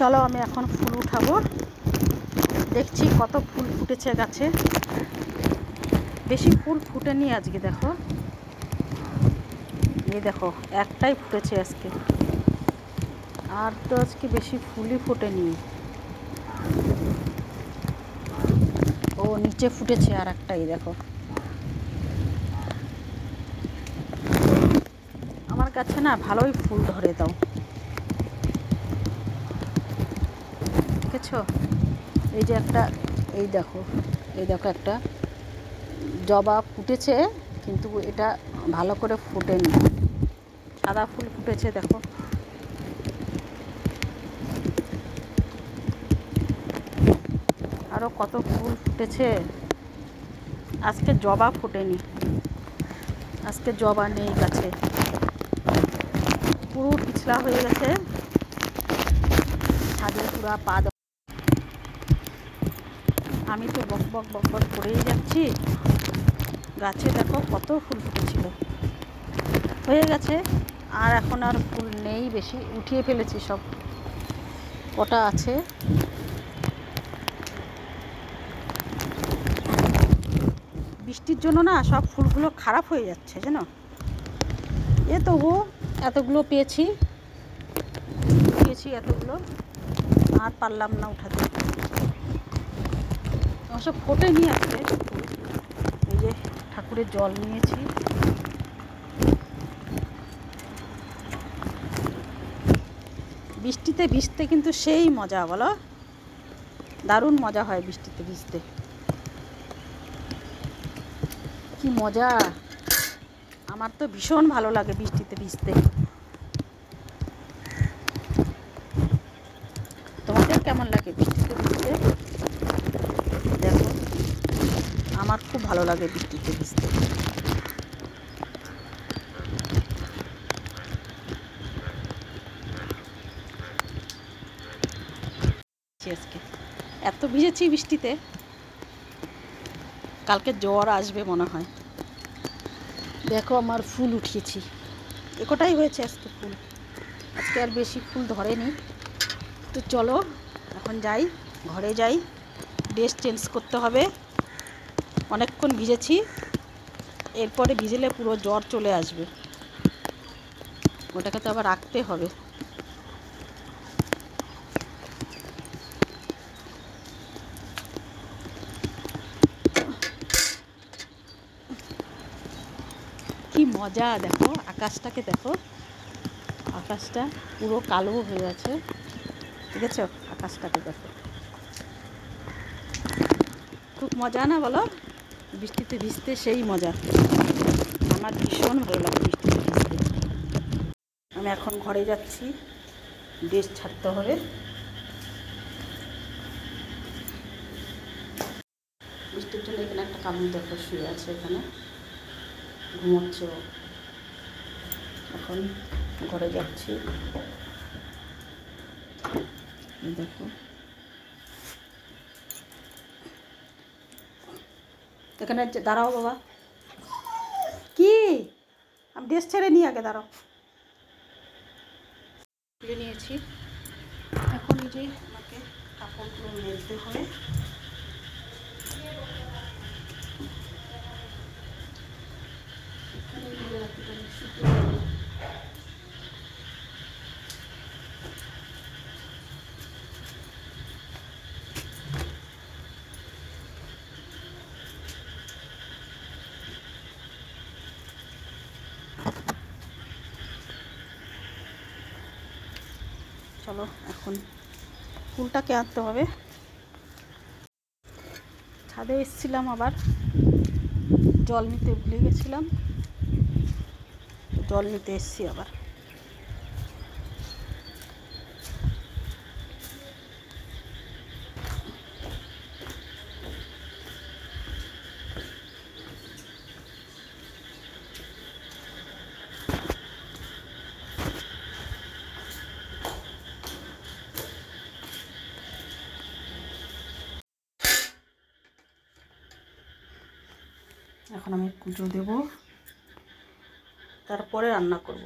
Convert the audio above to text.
চলো আমি এখন ফুল উঠাবো। দেখছি কত ফুল ফুটেছে গাছে। বেশি ফুল ফুটেনি আজকে, দেখো এই দেখো একটাই ফুটেছে আজকে, আর তো আজকে বেশি ফুলই ফোটেনি। ও নিচে ফুটেছে আর একটাই, দেখো আমার গাছে না ভালোই ফুল ধরে দাও, দেখেছো? এই যে একটা, এই দেখো একটা জবা ফুটেছে, কিন্তু এটা ভালো করে ফোটেনি, সাদা ফুল ফুটেছে দেখো। আরও কত ফুল ফুটেছে, আজকে জবা ফোটেনি, আজকে জবা নেই গাছে, পুরো পিছলা হয়ে গেছে, ছাদে পুরা পা। আমি তো বক বক বক বক করেই যাচ্ছি, গাছে দেখো কত ফুল ফুটেছিল, হয়ে গেছে, আর এখন আর ফুল নেই বেশি, উঠিয়ে ফেলেছি সব, কটা আছে। বৃষ্টির জন্য না সব ফুলগুলো খারাপ হয়ে যাচ্ছে জানো। এ তবু এতগুলো পেয়েছি এতগুলো, আর পারলাম না উঠাতে, সব ফোটে নিয়ে আসবে। এই যে ঠাকুরের জল নিয়েছি, বৃষ্টিতে ভিজতে কিন্তু সেই মজা, বলো দারুণ মজা হয় বৃষ্টিতে ভিজতে, কি মজা, আমার তো ভীষণ ভালো লাগে বৃষ্টিতে ভিজতে। তোমাদের কেমন লাগে বৃষ্টিতে ভিজতে? দেখো আমার খুব ভালো লাগে বৃষ্টিতে ভিজতে। আজকে এত ভিজেছি বৃষ্টিতে, কালকে জ্বর আসবে মনে হয়। দেখো আমার ফুল উঠিয়েছি, একটাই হয়েছে আজকে ফুল, আজকে আর বেশি ফুল ধরেনি। তো চলো এখন যাই, ঘরে যাই, ড্রেস চেঞ্জ করতে হবে, অনেকক্ষণ ভিজেছি, এরপরে ভিজলে পুরো জ্বর চলে আসবে, ওটাকে তো আবার রাখতে হবে। কি মজা, দেখো আকাশটাকে দেখো, আকাশটা পুরো কালো হয়ে আছে, ঠিক আছে? আকাশটাকে দেখো, খুব মজা না বলো? বৃষ্টিতে ভিজতে সেই মজা, আমার ভীষণ ভালো লাগে বৃষ্টিতে ভিজতে। আমি এখন ঘরে যাচ্ছি, ড্রেস ছাড়তে হবে। বৃষ্টির জন্য এখানে একটা কাবুল দেখো শুয়ে আছে, এখানে ঘুমোচ্ছে, এখন ঘরে যাচ্ছি। দেখো এখানে দাঁড়াও বাবা, কি আমি ড্রেস ছেড়ে নিয়ে আগে দাঁড়াও, তুলে নিয়েছি, এখন যে আমাকে কাপড়গুলো মেলতে হবে। চলো এখন ফুলটাকে আনতে হবে। ছাদে এসেছিলাম, আবার জল নিতে ভুলে গেছিলাম, জল নিতে এসেছি আবার। এখন আমি পুজো দেব, তারপরে রান্না করব।